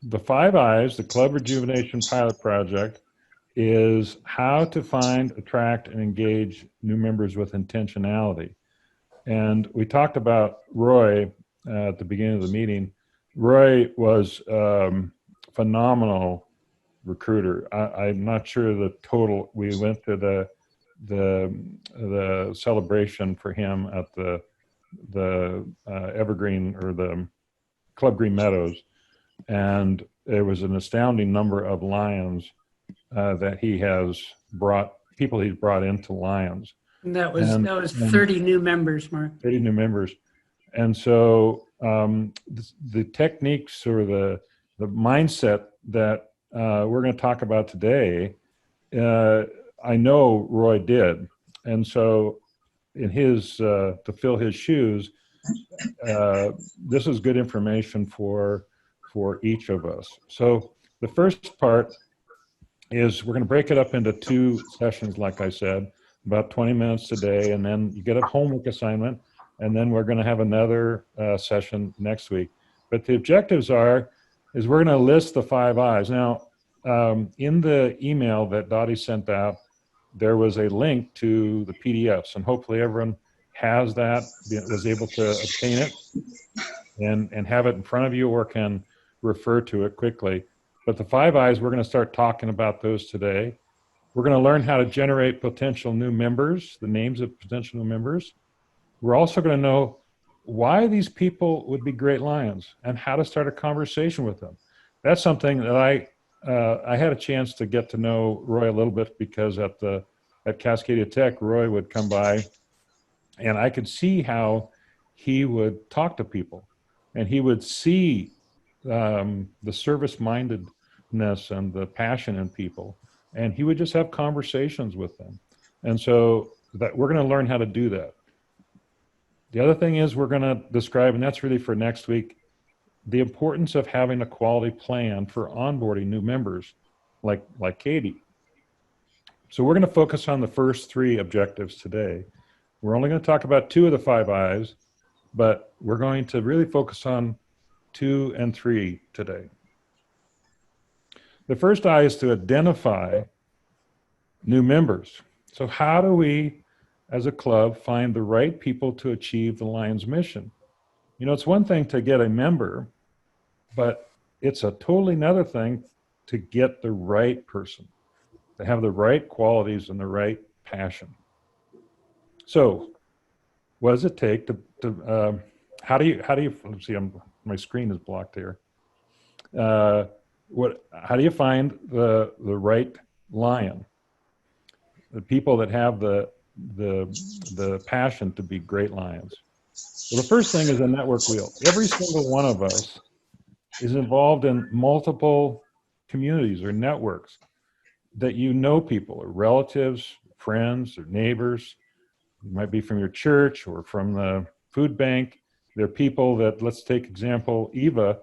the Five Eyes, the Club Rejuvenation Pilot Project, is how to find, attract, and engage new members with intentionality. And we talked about Roy at the beginning of the meeting. Roy was phenomenal recruiter. I'm not sure the total. We went to the celebration for him at the Evergreen or the Club Green Meadows, and there was an astounding number of Lions that he has brought, people he's brought into Lions. And that was 30 new members, Mark. 30 new members. And so the techniques or the mindset that we're going to talk about today, I know Roy did. And so in his, to fill his shoes, this is good information for each of us. So the first part is we're going to break it up into 2 sessions, like I said, about 20 minutes today, and then you get a homework assignment, and then we're going to have another session next week. But the objectives is we're going to list the 5 Eyes. Now, in the email that Dottie sent out, there was a link to the PDFs, and hopefully everyone has that, was able to obtain it and have it in front of you or can refer to it quickly. But the 5 Eyes, we're going to start talking about those today. We're going to learn how to generate potential new members, the names of potential new members. We're also going to know why these people would be great Lions and how to start a conversation with them. That's something that I had a chance to get to know Roy a little bit, because at Cascadia Tech, Roy would come by and I could see how he would talk to people, and he would see the service-mindedness and the passion in people, and he would just have conversations with them. And so that we're going to learn how to do that. The other thing is we're going to describe, and that's really for next week, the importance of having a quality plan for onboarding new members like Katie. So we're going to focus on the first 3 objectives today. We're only going to talk about 2 of the 5 Eyes, but we're going to really focus on 2 and 3 today. The first eye is to identify new members. So how do we, as a club, find the right people to achieve the Lions mission? You know, it's one thing to get a member, but it's a totally another thing to get the right person, to have the right qualities and the right passion. So what does it take to how do you, let's see, my screen is blocked here. How do you find the right Lion? The people that have the passion to be great Lions. Well, the first thing is a network wheel. Every single one of us is involved in multiple communities or networks that you know people, or relatives, friends, or neighbors. It might be from your church or from the food bank. There are people that, let's take example, Eva,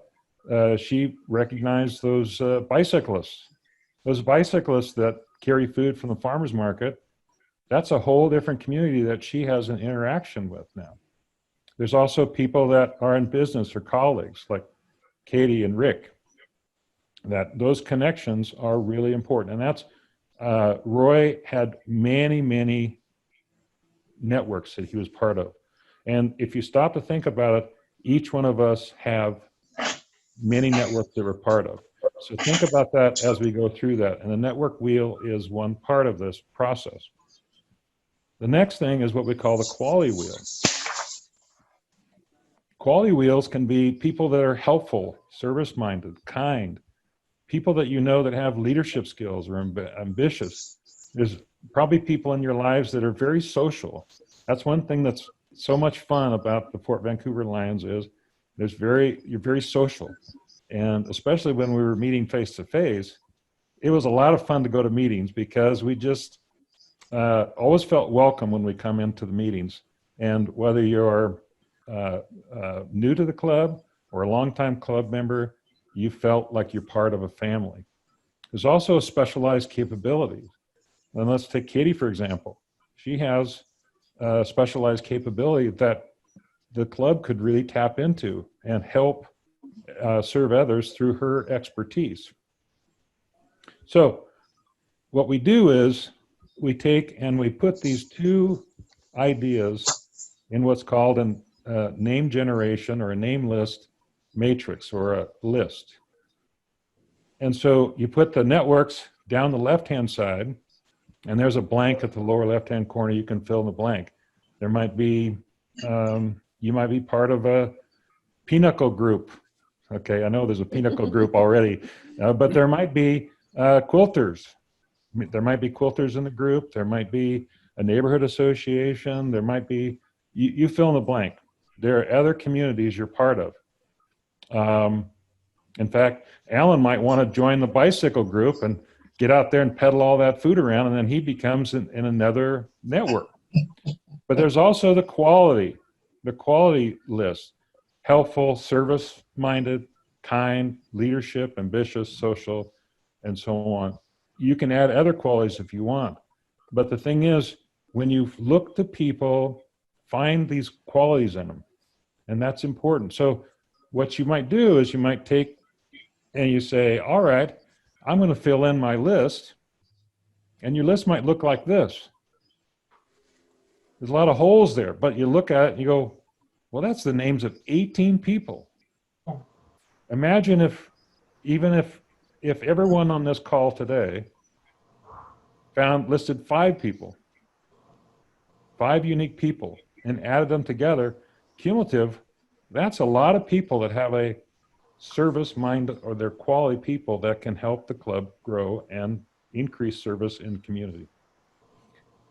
she recognized those bicyclists that carry food from the farmer's market. That's a whole different community that she has an interaction with now. There's also people that are in business or colleagues like Katie and Rick, that those connections are really important. And that's, Roy had many, many networks that he was part of. And if you stop to think about it, each one of us have many networks that we're part of. So think about that as we go through that. And the network wheel is one part of this process. The next thing is what we call the quality wheel. Quality wheels can be people that are helpful, service-minded, kind, people that you know that have leadership skills or ambitious. There's probably people in your lives that are very social. That's one thing that's so much fun about the Fort Vancouver Lions is you're very social. And especially when we were meeting face to face, it was a lot of fun to go to meetings because we just always felt welcome when we come into the meetings. And whether you're new to the club or a longtime club member, you felt like you're part of a family. There's also specialized capabilities. And let's take Katie, for example. She has a specialized capability that the club could really tap into and help serve others through her expertise. So what we do is we take and we put these two ideas in what's called a name generation or a name list matrix or a list. And so you put the networks down the left-hand side, and there's a blank at the lower left-hand corner. You can fill in the blank. There might be, you might be part of a pinnacle group. Okay, I know there's a pinnacle group already, but there might be quilters. There might be quilters in the group. There might be a neighborhood association. There might be, you fill in the blank. There are other communities you're part of. In fact, Alan might want to join the bicycle group and get out there and peddle all that food around, and then he becomes in another network. But there's also the quality list: helpful, service-minded, kind, leadership, ambitious, social, and so on. You can add other qualities if you want. But the thing is, when you look to people, find these qualities in them, and that's important. So what you might do is you might take and you say, all right, I'm going to fill in my list, and your list might look like this. There's a lot of holes there, but you look at it and you go, well, that's the names of 18 people. Imagine if, even if everyone on this call today listed 5 people, 5 unique people, and added them together, cumulative, that's a lot of people that have a service mind, or they're quality people that can help the club grow and increase service in the community.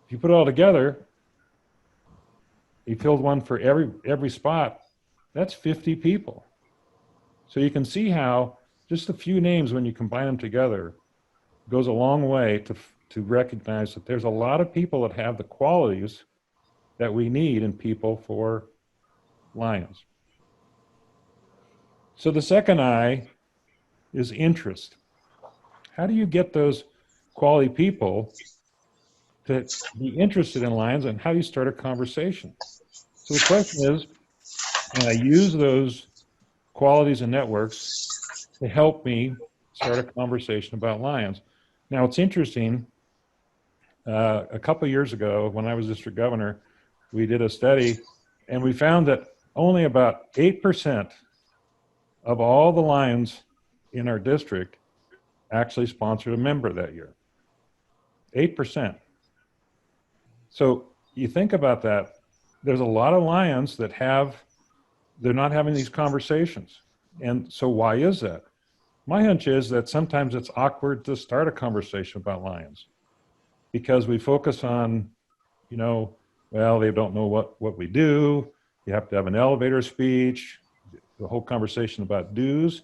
If you put it all together, you filled one for every spot, that's 50 people. So you can see how just a few names, when you combine them together, goes a long way to recognize that there's a lot of people that have the qualities that we need in people for Lions. So the second I is interest. How do you get those quality people to be interested in Lions, and how do you start a conversation? So the question is, can I use those qualities and networks to help me start a conversation about Lions? Now, it's interesting. A couple of years ago, when I was district governor, we did a study, and we found that only about 8% of all the Lions in our district actually sponsored a member that year. 8%. So you think about that, there's a lot of Lions that they're not having these conversations. And so why is that? My hunch is that sometimes it's awkward to start a conversation about Lions because we focus on, well, they don't know what we do. You have to have an elevator speech, the whole conversation about dues.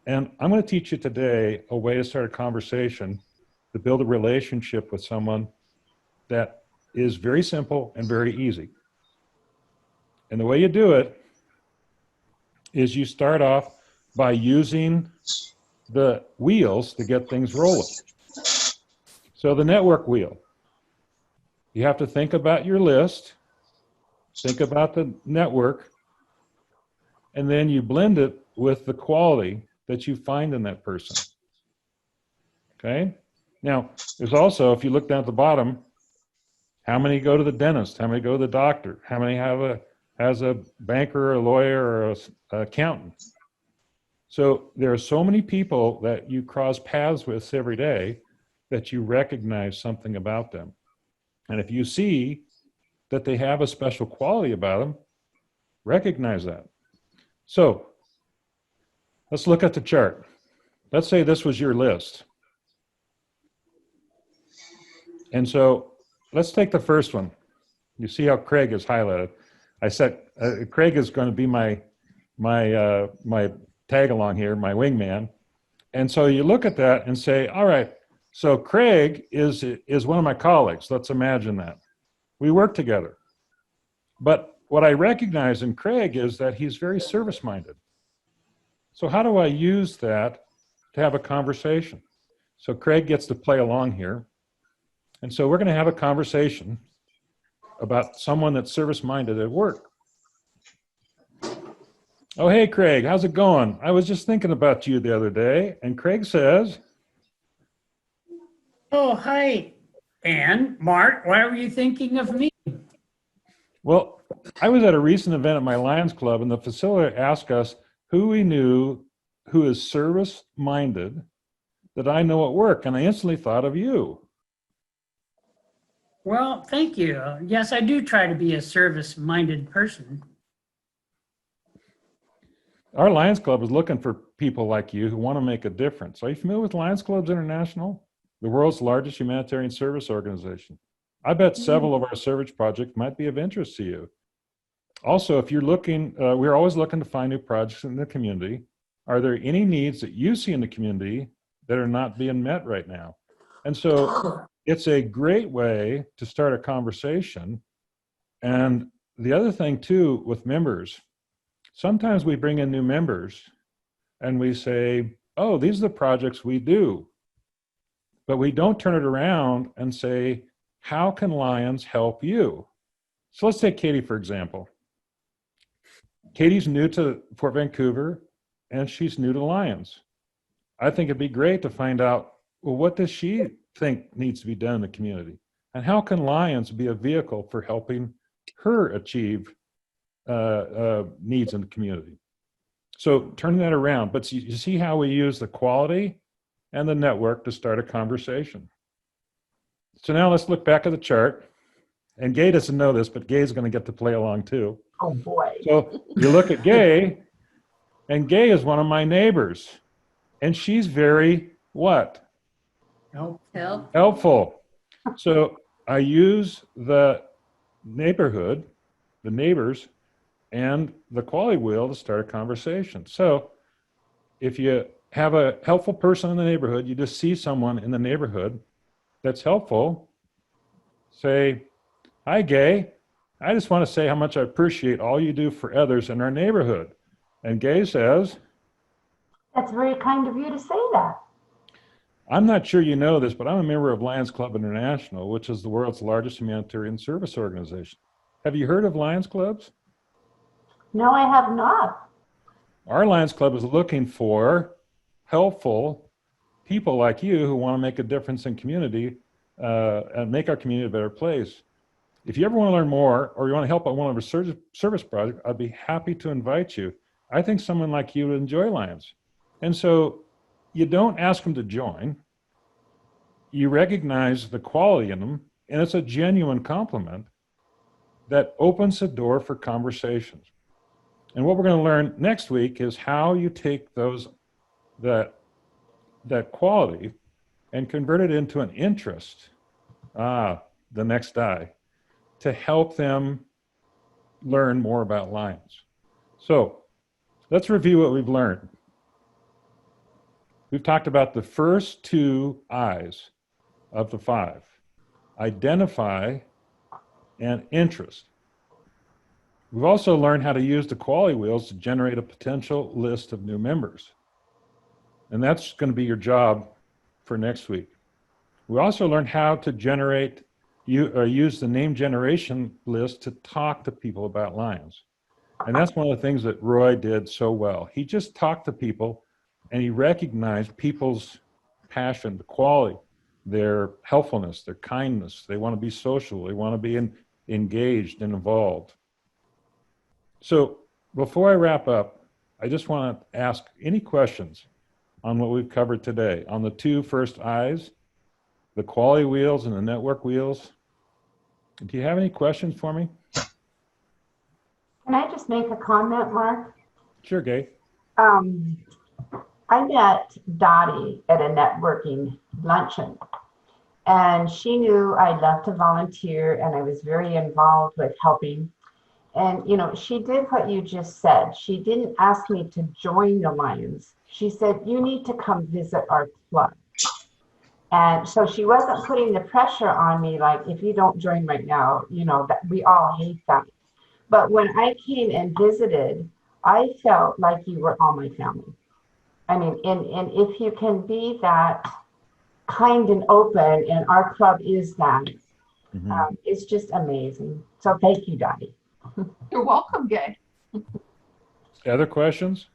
And I'm going to teach you today a way to start a conversation to build a relationship with someone that is very simple and very easy. And the way you do it is you start off by using the wheels to get things rolling. So the network wheel, you have to think about your list, think about the network, and then you blend it with the quality that you find in that person. Okay? Now, there's also, if you look down at the bottom, how many go to the dentist? How many go to the doctor? How many has a banker, or a lawyer, or an accountant? So there are so many people that you cross paths with every day that you recognize something about them. And if you see that they have a special quality about them, recognize that. So let's look at the chart. Let's say this was your list. And so let's take the first one. You see how Craig is highlighted. I said Craig is going to be my tag along here, my wingman. And so you look at that and say, all right, so Craig is one of my colleagues. Let's imagine that. We work together. But what I recognize in Craig is that he's very service-minded. So how do I use that to have a conversation? So Craig gets to play along here. And so we're going to have a conversation about someone that's service-minded at work. Oh, hey, Craig, how's it going? I was just thinking about you the other day, and Craig says, Oh, hi. And Mark, why were you thinking of me? well, I was at a recent event at my Lions Club, and the facilitator asked us who we knew who is service minded that I know at work, and I instantly thought of you. Well, thank you. Yes, I do try to be a service-minded person. Our Lions Club is looking for people like you who want to make a difference. Are you familiar with Lions Clubs International, the world's largest humanitarian service organization? I bet several of our service projects might be of interest to you. Also, if you're looking, we're always looking to find new projects in the community. Are there any needs that you see in the community that are not being met right now? And so it's a great way to start a conversation. And the other thing too with members, sometimes we bring in new members and we say, oh, these are the projects we do. But we don't turn it around and say, how can Lions help you? So let's take Katie, for example. Katie's new to Fort Vancouver and she's new to Lions. I think it'd be great to find out, well, what does she think needs to be done in the community? And how can Lions be a vehicle for helping her achieve needs in the community? So turning that around, but you see how we use the quality and the network to start a conversation. So now let's look back at the chart. And Gay doesn't know this, but Gay's going to get to play along too. Oh boy. So you look at Gay, and Gay is one of my neighbors. And she's very what? Helpful. So I use the neighborhood, the neighbors, and the quality wheel to start a conversation. So if you have a helpful person in the neighborhood, you just see someone in the neighborhood that's helpful, say, hi, Gay. I just want to say how much I appreciate all you do for others in our neighborhood. And Gay says, That's very kind of you to say that. I'm not sure you know this, but I'm a member of Lions Club International, which is the world's largest humanitarian service organization. Have you heard of Lions Clubs? No, I have not. Our Lions Club is looking for helpful people like you who want to make a difference in community and make our community a better place. If you ever want to learn more or you want to help out one of our service projects, I'd be happy to invite you. I think someone like you would enjoy Lions. And so you don't ask them to join. You recognize the quality in them, and it's a genuine compliment that opens the door for conversations. And what we're going to learn next week is how you take that quality and convert it into an interest, the next I, to help them learn more about Lions. So let's review what we've learned. We've talked about the first two I's of the 5, identify and interest. We've also learned how to use the quality wheels to generate a potential list of new members. And that's going to be your job for next week. We also learned how to use the name generation list to talk to people about Lions. And that's one of the things that Roy did so well. He just talked to people and he recognized people's passion, the quality, their helpfulness, their kindness. They want to be social. They want to be engaged and involved. So before I wrap up, I just want to ask any questions on what we've covered today, on the 2 first I's, the quality wheels and the network wheels. Do you have any questions for me? Can I just make a comment, Mark? Sure, Gay. I met Dottie at a networking luncheon, and she knew I loved to volunteer and I was very involved with helping. And, you know, she did what you just said. She didn't ask me to join the Lions. She said, you need to come visit our club. And so she wasn't putting the pressure on me, like, if you don't join right now, you know, that we all hate that. But when I came and visited, I felt like you were all my family. I mean, and if you can be that kind and open, and our club is that, it's just amazing. So thank you, Dottie. You're welcome, Gay. Other questions?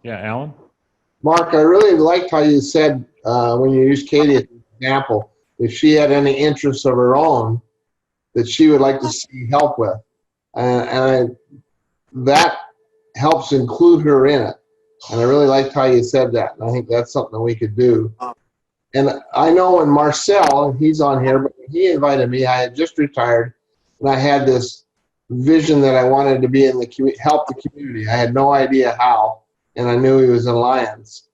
Yeah, Alan? Mark, I really liked how you said when you used Katie as an example, if she had any interests of her own that she would like to see help with. That helps include her in it. And I really liked how you said that. And I think that's something we could do. And I know when Marcel, he's on here, but when he invited me, I had just retired and I had this vision that I wanted to be in the help the community. I had no idea how, and I knew he was in Lions.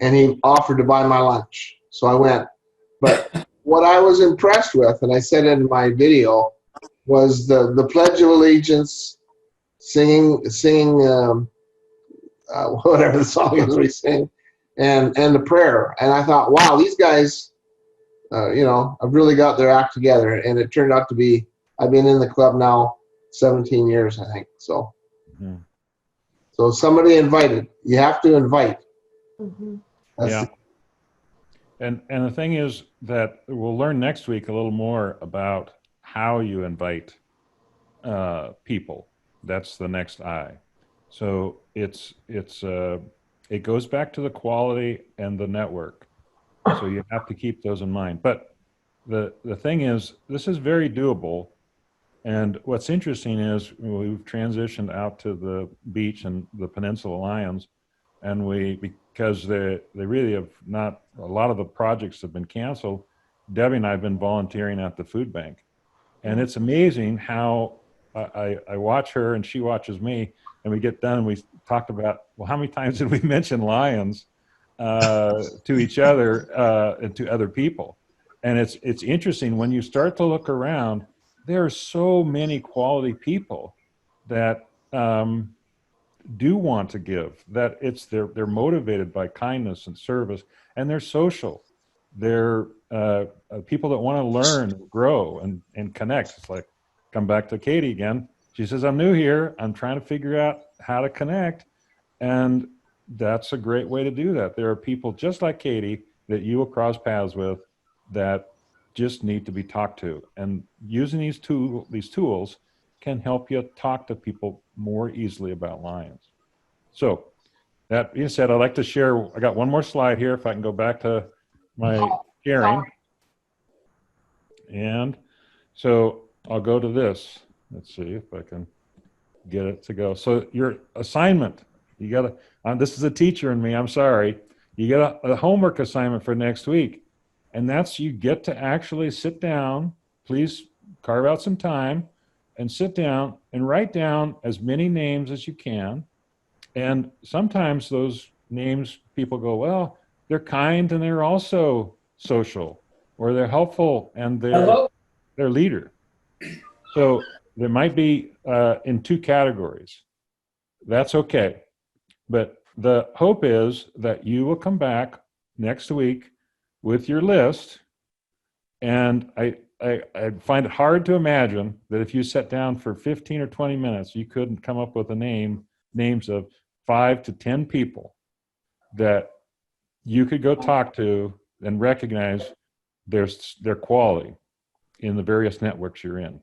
And he offered to buy my lunch. So I went. But what I was impressed with, and I said in my video, was the Pledge of Allegiance, singing whatever the song is we sing, and the prayer. And I thought, wow, these guys, have really got their act together. And it turned out to be, I've been in the club now 17 years, I think. So, So somebody invited. You have to invite. Mm-hmm. Yeah. And the thing is that we'll learn next week a little more about how you invite people. That's the next I. So it goes back to the quality and the network. So you have to keep those in mind. But the thing is, this is very doable. And what's interesting is we've transitioned out to the beach and the Peninsula Lions, and because they really have not, a lot of the projects have been canceled. Debbie and I have been volunteering at the food bank, and it's amazing how I watch her and she watches me, and we get done and we talked about, well, how many times did we mention Lions to each other and to other people? And it's interesting when you start to look around. There are so many quality people that do want to give, that they're motivated by kindness and service, and they're social. They're people that want to learn, grow, and connect. It's like, come back to Katie again. She says, I'm new here. I'm trying to figure out how to connect. And that's a great way to do that. There are people just like Katie that you will cross paths with that just need to be talked to. And using these tools can help you talk to people more easily about Lions. So that being said, I'd like to share, I got one more slide here, if I can go back to my sharing. And so I'll go to this. Let's see if I can get it to go. So your assignment, you got to, this is a teacher in me, I'm sorry. You get a homework assignment for next week. And that's, you get to actually sit down, please carve out some time and sit down and write down as many names as you can. And sometimes those names, people go, well, they're kind and they're also social, or they're helpful and they're leader. So there might be in two categories. That's okay. But the hope is that you will come back next week with your list. And I find it hard to imagine that if you sat down for 15 or 20 minutes, you couldn't come up with names of 5 to 10 people that you could go talk to and recognize their quality in the various networks you're in.